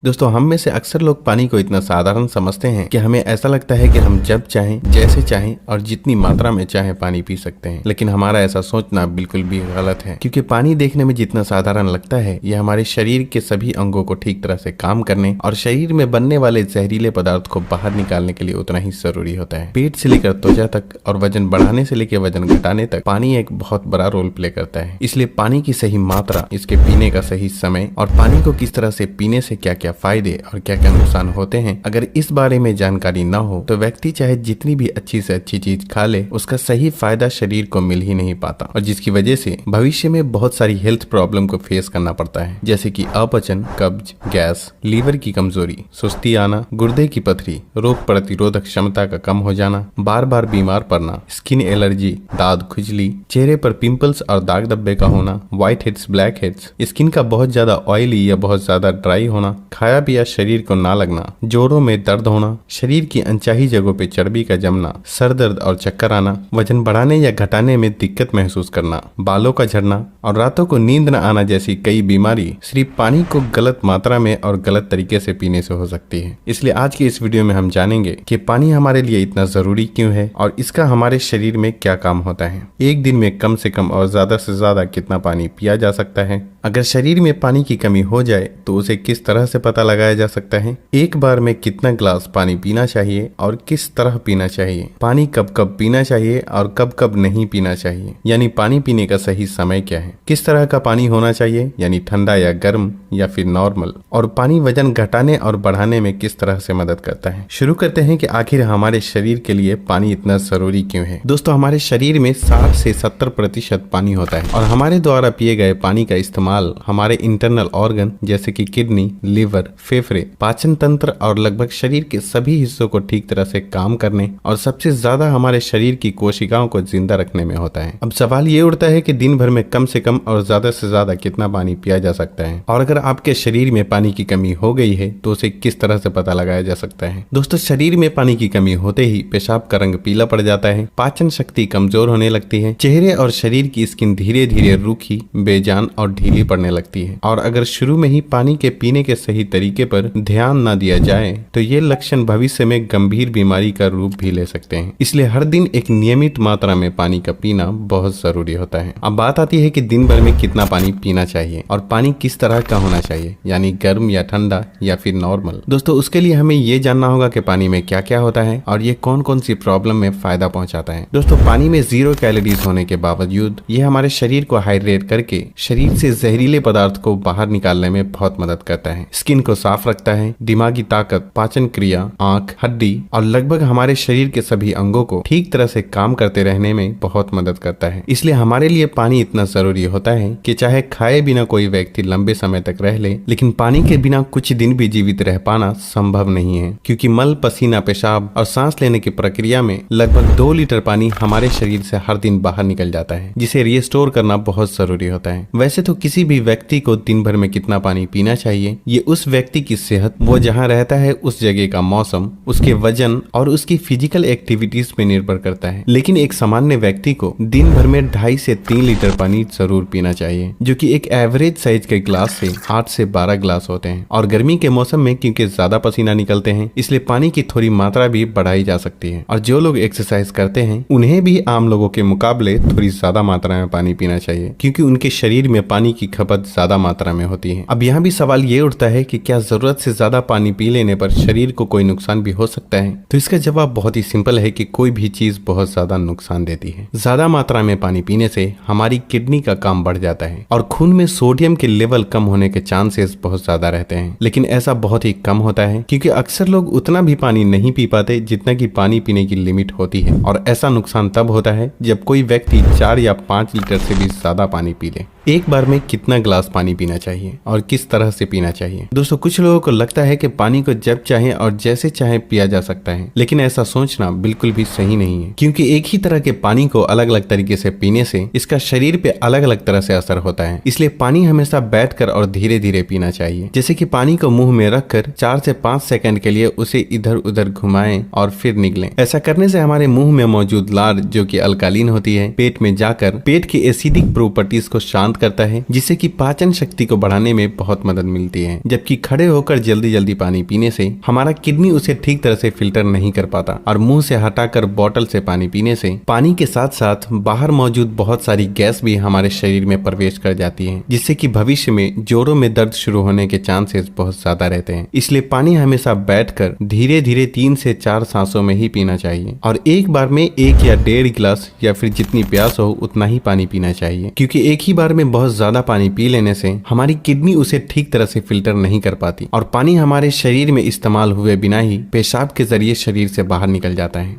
दोस्तों हम में से अक्सर लोग पानी को इतना साधारण समझते हैं कि हमें ऐसा लगता है कि हम जब चाहें, जैसे चाहें और जितनी मात्रा में चाहें पानी पी सकते हैं। लेकिन हमारा ऐसा सोचना बिल्कुल भी गलत है, क्योंकि पानी देखने में जितना साधारण लगता है यह हमारे शरीर के सभी अंगों को ठीक तरह से काम करने और शरीर में बनने वाले जहरीले पदार्थ को बाहर निकालने के लिए उतना ही जरूरी होता है। पेट से लेकर त्वचा तक और वजन बढ़ाने से लेकर वजन घटाने तक पानी एक बहुत बड़ा रोल प्ले करता है। इसलिए पानी की सही मात्रा, इसके पीने का सही समय और पानी को किस तरह से पीने से क्या फायदे और क्या क्या नुकसान होते हैं, अगर इस बारे में जानकारी न हो तो व्यक्ति चाहे जितनी भी अच्छी से अच्छी चीज खा ले, उसका सही फायदा शरीर को मिल ही नहीं पाता और जिसकी वजह से भविष्य में बहुत सारी हेल्थ प्रॉब्लम को फेस करना पड़ता है, जैसे कि अपचन, कब्ज, गैस, लीवर की कमजोरी, सुस्ती आना, गुर्दे की पथरी, रोग प्रतिरोधक क्षमता का कम हो जाना, बार बार बीमार पड़ना, स्किन एलर्जी, दाद खुजली, चेहरे पर पिंपल्स और दाग धब्बे का होना, white heads, black heads, skin का बहुत ज्यादा ऑयली या बहुत ज्यादा ड्राई होना, खाया पिया शरीर को ना लगना, जोड़ों में दर्द होना, शरीर की अनचाही जगहों पे चर्बी का जमना, सर दर्द और चक्कर आना, वजन बढ़ाने या घटाने में दिक्कत महसूस करना, बालों का झड़ना और रातों को नींद न आना जैसी कई बीमारी सिर्फ पानी को गलत मात्रा में और गलत तरीके से पीने से हो सकती है। इसलिए आज के इस वीडियो में हम जानेंगे कि पानी हमारे लिए इतना जरूरी क्यों है और इसका हमारे शरीर में क्या काम होता है। एक दिन में कम से कम और ज्यादा से ज्यादा कितना पानी पिया जा सकता है, अगर शरीर में पानी की कमी हो जाए तो उसे किस तरह से पता लगाया जा सकता है, एक बार में कितना ग्लास पानी पीना चाहिए और किस तरह पीना चाहिए, पानी कब कब पीना चाहिए और कब कब नहीं पीना चाहिए, यानी पानी पीने का सही समय क्या है, किस तरह का पानी होना चाहिए यानी ठंडा या गर्म या फिर नॉर्मल, और पानी वजन घटाने और बढ़ाने में किस तरह से मदद करता है। शुरू करते हैं कि आखिर हमारे शरीर के लिए पानी इतना जरूरी क्यों है। दोस्तों हमारे शरीर में 60 से 70% पानी होता है और हमारे द्वारा पिए गए पानी का इस्तेमाल हमारे इंटरनल ऑर्गन जैसे कि किडनी, लिवर, फेफड़े, पाचन तंत्र और लगभग शरीर के सभी हिस्सों को ठीक तरह से काम करने और सबसे ज्यादा हमारे शरीर की कोशिकाओं को जिंदा रखने में होता है। अब सवाल ये उठता है कि दिन भर में कम से कम और ज्यादा से ज्यादा कितना पानी पिया जा सकता है, और अगर आपके शरीर में पानी की कमी हो गई है तो उसे किस तरह से पता लगाया जा सकता है। दोस्तों शरीर में पानी की कमी होते ही पेशाब का रंग पीला पड़ जाता है, पाचन शक्ति कमजोर होने लगती है, चेहरे और शरीर की स्किन धीरे धीरे रूखी, बेजान और ढीली पड़ने लगती है, और अगर शुरू में ही पानी के पीने के सही तरीके पर ध्यान न दिया जाए तो ये लक्षण भविष्य में गंभीर बीमारी का रूप भी ले सकते हैं। इसलिए हर दिन एक नियमित मात्रा में पानी का पीना बहुत जरूरी होता है। अब बात आती है कि दिन भर में कितना पानी पीना चाहिए और पानी किस तरह का होना चाहिए, यानी गर्म या ठंडा या फिर नॉर्मल। दोस्तों उसके लिए हमें ये जानना होगा कि पानी में क्या क्या होता है और ये कौन कौन सी प्रॉब्लम में फायदा पहुंचाता है। दोस्तों पानी में 0 कैलोरीज होने के बावजूद ये हमारे शरीर को हाइड्रेट करके शरीर से जहरीले पदार्थ को बाहर निकालने में बहुत मदद करता है, स्किन को साफ रखता है, दिमागी ताकत, पाचन क्रिया, आंख, हड्डी और लगभग हमारे शरीर के सभी अंगों को ठीक तरह से काम करते रहने में बहुत मदद करता है। इसलिए हमारे लिए पानी इतना जरूरी होता है कि चाहे खाए बिना कोई व्यक्ति लंबे समय तक रह ले, लेकिन पानी के बिना कुछ दिन भी जीवित रह पाना संभव नहीं है, क्योंकि मल, पसीना, पेशाब और सांस लेने की प्रक्रिया में लगभग 2 लीटर पानी हमारे शरीर से हर दिन बाहर निकल जाता है, जिसे रिस्टोर करना बहुत जरूरी होता है। वैसे तो किसी भी व्यक्ति को दिन भर में कितना पानी पीना चाहिए ये उस व्यक्ति की सेहत, वो जहाँ रहता है उस जगह का मौसम, उसके वजन और उसकी फिजिकल एक्टिविटीज पे निर्भर करता है। लेकिन एक सामान्य व्यक्ति को दिन भर में 2.5 से 3 लीटर पानी जरूर पीना चाहिए, जो कि एक एवरेज साइज के ग्लास से 8 से 12 ग्लास होते हैं। और गर्मी के मौसम में क्योंकि ज्यादा पसीना निकलते हैं, इसलिए पानी की थोड़ी मात्रा भी बढ़ाई जा सकती है। और जो लोग एक्सरसाइज करते हैं उन्हें भी आम लोगों के मुकाबले थोड़ी ज्यादा मात्रा में पानी पीना चाहिए, क्योंकि उनके शरीर में पानी की खपत ज्यादा मात्रा में होती है। अब यहाँ भी सवाल ये उठता है कि क्या जरूरत से ज्यादा पानी पी लेने पर शरीर को कोई नुकसान भी हो सकता है। तो इसका जवाब बहुत ही सिंपल है कि कोई भी चीज बहुत ज्यादा नुकसान देती है। ज्यादा मात्रा में पानी पीने से हमारी किडनी का काम बढ़ जाता है और खून में सोडियम के लेवल कम होने के चांसेस बहुत ज्यादा रहते हैं, लेकिन ऐसा बहुत ही कम होता है, क्योंकि अक्सर लोग उतना भी पानी नहीं पी पाते जितना कि पानी पीने की लिमिट होती है। और ऐसा नुकसान तब होता है जब कोई व्यक्ति 4 या 5 लीटर से भी ज्यादा पानी पी ले। एक बार में कितना ग्लास पानी पीना चाहिए और किस तरह से पीना चाहिए। दोस्तों कुछ लोगों को लगता है कि पानी को जब चाहे और जैसे चाहे पिया जा सकता है, लेकिन ऐसा सोचना बिल्कुल भी सही नहीं है, क्योंकि एक ही तरह के पानी को अलग अलग तरीके से पीने से इसका शरीर पे अलग अलग तरह से असर होता है। इसलिए पानी हमेशा बैठकर और धीरे धीरे पीना चाहिए, जैसे कि पानी को मुंह में रखकर 4 से 5 सेकंड के लिए उसे इधर उधर घुमाएं और फिर निगलें। ऐसा करने से हमारे मुंह में मौजूद लार, जो कि अल्कालीन होती है, पेट में जाकर पेट की एसिडिक प्रॉपर्टीज को शांत शांत करता है, जिससे कि पाचन शक्ति को बढ़ाने में बहुत मदद मिलती है। जबकि खड़े होकर जल्दी जल्दी पानी पीने से हमारा किडनी उसे ठीक तरह से फिल्टर नहीं कर पाता और मुंह से हटाकर बोतल से पानी पीने से पानी के साथ साथ बाहर मौजूद बहुत सारी गैस भी हमारे शरीर में प्रवेश कर जाती है, जिससे कि भविष्य में जोड़ों में दर्द शुरू होने के चांसेस बहुत ज्यादा रहते हैं। इसलिए पानी हमेशा बैठकर धीरे धीरे 3 से 4 सांसों में ही पीना चाहिए और एक बार में 1 या 1.5 गिलास या फिर जितनी प्यास हो उतना ही पानी पीना चाहिए, क्योंकि एक ही बार में बहुत ज्यादा पानी पी लेने से हमारी किडनी उसे ठीक तरह से फिल्टर नहीं कर पाती और पानी हमारे शरीर में इस्तेमाल हुए बिना ही पेशाब के जरिए शरीर से बाहर निकल जाता है।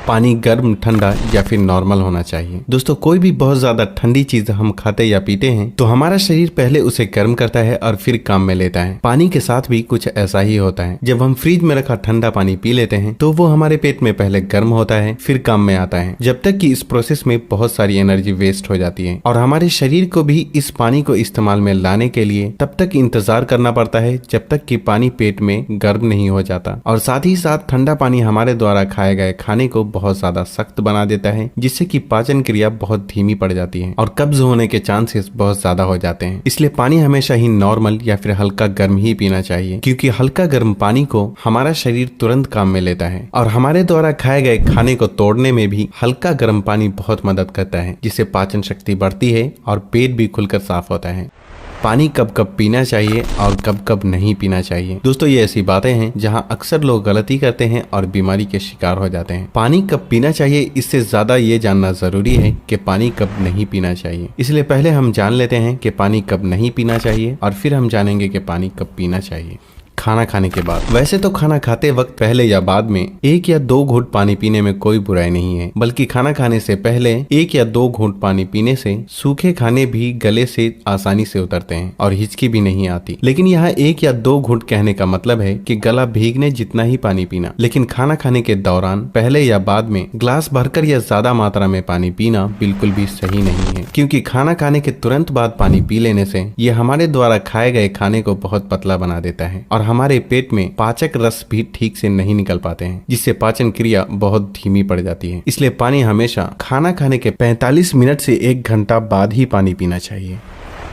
पानी गर्म, ठंडा या फिर नॉर्मल होना चाहिए। दोस्तों, कोई भी बहुत ज्यादा ठंडी चीज हम खाते या पीते हैं तो हमारा शरीर पहले उसे गर्म करता है और फिर काम में लेता है। पानी के साथ भी कुछ ऐसा ही होता है। जब हम फ्रिज में रखा ठंडा पानी पी लेते हैं तो वो हमारे पेट में पहले गर्म होता है, फिर काम में आता है, जब तक कि इस प्रोसेस में बहुत सारी एनर्जी वेस्ट हो जाती है और हमारे शरीर को भी इस पानी को इस्तेमाल में लाने के लिए तब तक इंतजार करना पड़ता है जब तक कि पानी पेट में गर्म नहीं हो जाता। और साथ ही साथ ठंडा पानी हमारे द्वारा खाए गए खाने को बहुत ज्यादा सख्त बना देता है, जिससे कि पाचन क्रिया बहुत धीमी पड़ जाती है और कब्ज होने के चांसेस बहुत ज्यादा हो जाते हैं। इसलिए पानी हमेशा ही नॉर्मल या फिर हल्का गर्म ही पीना चाहिए, क्योंकि हल्का गर्म पानी को हमारा शरीर तुरंत काम में लेता है और हमारे द्वारा खाए गए खाने को तोड़ने में भी हल्का गर्म पानी बहुत मदद करता है, जिससे पाचन शक्ति बढ़ती है और पेट भी खुलकर साफ होता है। पानी कब कब पीना चाहिए और कब कब नहीं पीना चाहिए। दोस्तों, ये ऐसी बातें हैं जहां अक्सर लोग गलती करते हैं और बीमारी के शिकार हो जाते हैं। पानी कब पीना चाहिए इससे ज्यादा ये जानना जरूरी है कि पानी कब नहीं पीना चाहिए। इसलिए पहले हम जान लेते हैं कि पानी कब नहीं पीना चाहिए और फिर हम जानेंगे कि पानी कब पीना चाहिए। खाना खाने के बाद। वैसे तो खाना खाते वक्त पहले या बाद में 1 या 2 घूंट पानी पीने में कोई बुराई नहीं है, बल्कि खाना खाने से पहले 1 या 2 घूंट पानी पीने से सूखे खाने भी गले से आसानी से उतरते हैं और हिचकी भी नहीं आती। लेकिन यहाँ 1 या 2 घूंट कहने का मतलब है कि गला भीगने जितना ही पानी पीना। लेकिन खाना खाने के दौरान पहले या बाद में ग्लास भरकर या ज्यादा मात्रा में पानी पीना बिल्कुल भी सही नहीं है, क्योंकि खाना खाने के तुरंत बाद पानी पी लेने से ये हमारे द्वारा खाए गए खाने को बहुत पतला बना देता है और हमारे पेट में पाचक रस भी ठीक से नहीं निकल पाते हैं, जिससे पाचन क्रिया बहुत धीमी पड़ जाती है। इसलिए पानी हमेशा खाना खाने के 45 मिनट से 1 घंटा बाद ही पानी पीना चाहिए।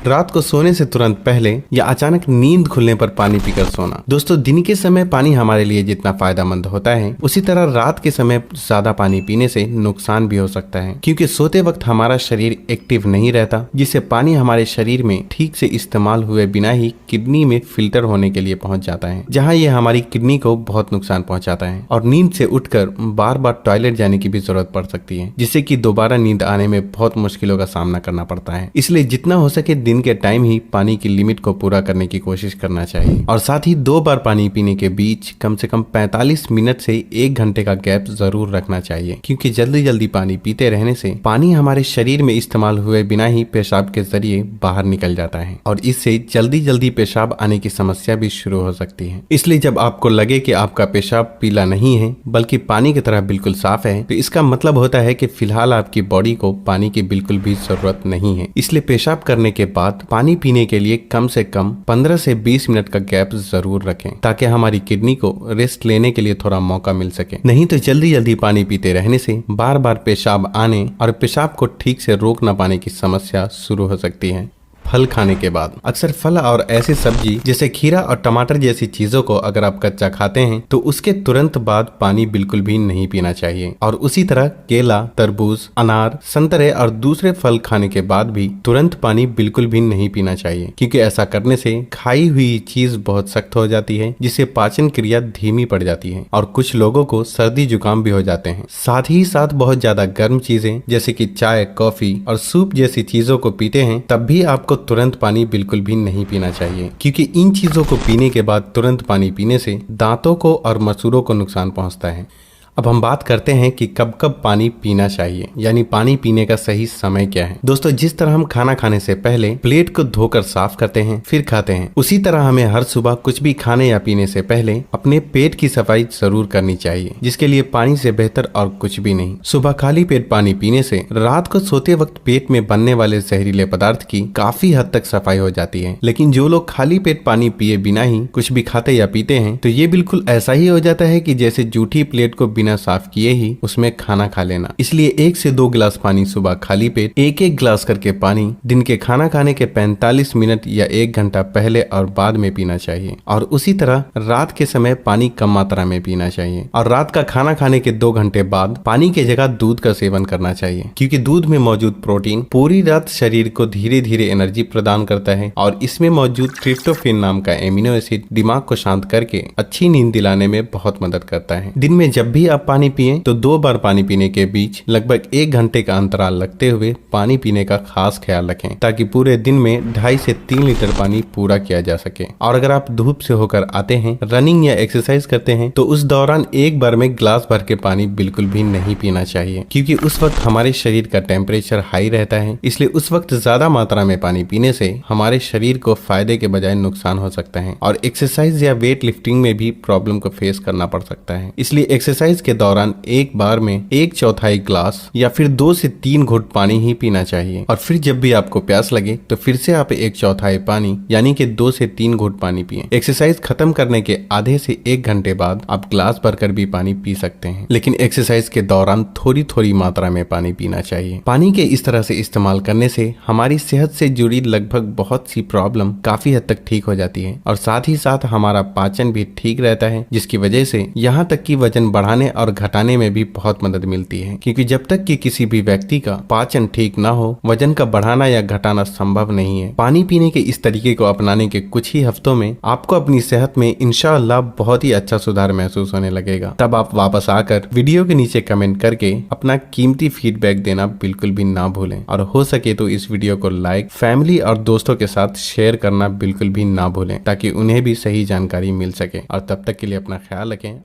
रात को सोने से तुरंत पहले या अचानक नींद खुलने पर पानी पीकर सोना। दोस्तों, दिन के समय पानी हमारे लिए जितना फायदेमंद होता है उसी तरह रात के समय ज्यादा पानी पीने से नुकसान भी हो सकता है, क्योंकि सोते वक्त हमारा शरीर एक्टिव नहीं रहता, जिससे पानी हमारे शरीर में ठीक से इस्तेमाल हुए बिना ही किडनी में फिल्टर होने के लिए पहुंच जाता है, जहां ये हमारी किडनी को बहुत नुकसान पहुंचाता है और नींद से उठकर बार बार टॉयलेट जाने की भी जरूरत पड़ सकती है, जिससे कि दोबारा नींद आने में बहुत मुश्किलों का सामना करना पड़ता है। इसलिए जितना हो सके दिन के टाइम ही पानी की लिमिट को पूरा करने की कोशिश करना चाहिए और साथ ही 2 बार पानी पीने के बीच कम से कम 45 मिनट से 1 घंटे का गैप जरूर रखना चाहिए, क्योंकि जल्दी जल्दी पानी पीते रहने से पानी हमारे शरीर में इस्तेमाल हुए बिना ही पेशाब के जरिए बाहर निकल जाता है और इससे जल्दी जल्दी पेशाब आने की समस्या भी शुरू हो सकती है। इसलिए जब आपको लगे कि आपका पेशाब पीला नहीं है बल्कि पानी की तरह बिल्कुल साफ है, तो इसका मतलब होता है कि फिलहाल आपकी बॉडी को पानी की बिल्कुल भी जरूरत नहीं है। इसलिए पेशाब करने के बाद पानी पीने के लिए कम से कम 15 से 20 मिनट का गैप जरूर रखें, ताकि हमारी किडनी को रेस्ट लेने के लिए थोड़ा मौका मिल सके। नहीं तो जल्दी जल्दी पानी पीते रहने से बार बार पेशाब आने और पेशाब को ठीक से रोक न पाने की समस्या शुरू हो सकती है। फल खाने के बाद। अक्सर फल और ऐसी सब्जी जैसे खीरा और टमाटर जैसी चीजों को अगर आप कच्चा खाते हैं तो उसके तुरंत बाद पानी बिल्कुल भी नहीं पीना चाहिए और उसी तरह केला, तरबूज, अनार, संतरे और दूसरे फल खाने के बाद भी तुरंत पानी बिल्कुल भी नहीं पीना चाहिए, क्योंकि ऐसा करने से खाई हुई चीज बहुत सख्त हो जाती है, जिससे पाचन क्रिया धीमी पड़ जाती है और कुछ लोगों को सर्दी जुकाम भी हो जाते हैं। साथ ही साथ बहुत ज्यादा गर्म चीजें जैसे कि चाय, कॉफी और सूप जैसी चीजों को पीते हैं तब भी आपको तुरंत पानी बिल्कुल भी नहीं पीना चाहिए, क्योंकि इन चीजों को पीने के बाद तुरंत पानी पीने से दांतों को और मसूड़ों को नुकसान पहुंचता है। अब हम बात करते हैं कि कब कब पानी पीना चाहिए, यानी पानी पीने का सही समय क्या है। दोस्तों, जिस तरह हम खाना खाने से पहले प्लेट को धोकर साफ करते हैं फिर खाते हैं, उसी तरह हमें हर सुबह कुछ भी खाने या पीने से पहले अपने पेट की सफाई जरूर करनी चाहिए, जिसके लिए पानी से बेहतर और कुछ भी नहीं। सुबह खाली पेट पानी पीने से रात को सोते वक्त पेट में बनने वाले जहरीले पदार्थ की काफी हद तक सफाई हो जाती है। लेकिन जो लोग खाली पेट पानी पिए बिना ही कुछ भी खाते या पीते हैं तो ये बिल्कुल ऐसा ही हो जाता है कि जैसे जूठी प्लेट को बिना बिना साफ किए ही उसमें खाना खा लेना। इसलिए 1 से 2 गिलास पानी सुबह खाली पेट, 1-1 गिलास करके पानी दिन के खाना खाने के 45 मिनट या 1 घंटा पहले और बाद में पीना चाहिए। और उसी तरह रात के समय पानी कम मात्रा में पीना चाहिए। और रात का खाना खाने के 2 घंटे बाद पानी की जगह दूध का सेवन करना चाहिए, क्योंकि दूध में मौजूद प्रोटीन पूरी रात शरीर को धीरे धीरे एनर्जी प्रदान करता है और इसमें मौजूद ट्रिप्टोफैन नाम का एमिनो एसिड दिमाग को शांत करके अच्छी नींद दिलाने में बहुत मदद करता है। दिन में जब भी आप पानी पिए तो 2 बार पानी पीने के बीच लगभग 1 घंटे का अंतराल रखते हुए पानी पीने का खास ख्याल रखें, ताकि पूरे दिन में 2.5 से 3 लीटर पानी पूरा किया जा सके। और अगर आप धूप से होकर आते हैं, रनिंग या एक्सरसाइज करते हैं, तो उस दौरान एक बार में गिलास भर के पानी बिल्कुल भी नहीं पीना चाहिए, क्योंकि उस वक्त हमारे शरीर का टेम्परेचर हाई रहता है। इसलिए उस वक्त ज्यादा मात्रा में पानी पीने से हमारे शरीर को फायदे के बजाय नुकसान हो सकता है और एक्सरसाइज या वेट लिफ्टिंग में भी प्रॉब्लम को फेस करना पड़ सकता है। इसलिए एक्सरसाइज के दौरान एक बार में 1/4 गिलास या फिर 2 से 3 घुट पानी ही पीना चाहिए। और फिर जब भी आपको प्यास लगे तो फिर से आप 1/4 पानी यानी कि 2 से 3 घुट पानी पिए। एक्सरसाइज खत्म करने के आधे से 1 घंटे बाद आप गिलास भरकर भी पानी पी सकते हैं, लेकिन एक्सरसाइज के दौरान थोड़ी थोड़ी मात्रा में पानी पीना चाहिए। पानी के इस तरह से इस्तेमाल करने से हमारी सेहत से जुड़ी लगभग बहुत सी प्रॉब्लम काफी हद तक ठीक हो जाती है और साथ ही साथ हमारा पाचन भी ठीक रहता है, जिसकी वजह से यहाँ तक कि वजन बढ़ाने और घटाने में भी बहुत मदद मिलती है। क्योंकि जब तक कि किसी भी व्यक्ति का पाचन ठीक ना हो, वजन का बढ़ाना या घटाना संभव नहीं है। पानी पीने के इस तरीके को अपनाने के कुछ ही हफ्तों में आपको अपनी सेहत में इंशाअल्लाह बहुत ही अच्छा सुधार महसूस होने लगेगा। तब आप वापस आकर वीडियो के नीचे कमेंट करके अपना कीमती फीडबैक देना बिल्कुल भी ना भूलें और हो सके तो इस वीडियो को लाइक, फैमिली और दोस्तों के साथ शेयर करना बिल्कुल भी ना भूलें, ताकि उन्हें भी सही जानकारी मिल सके। और तब तक के लिए अपना ख्याल रखें।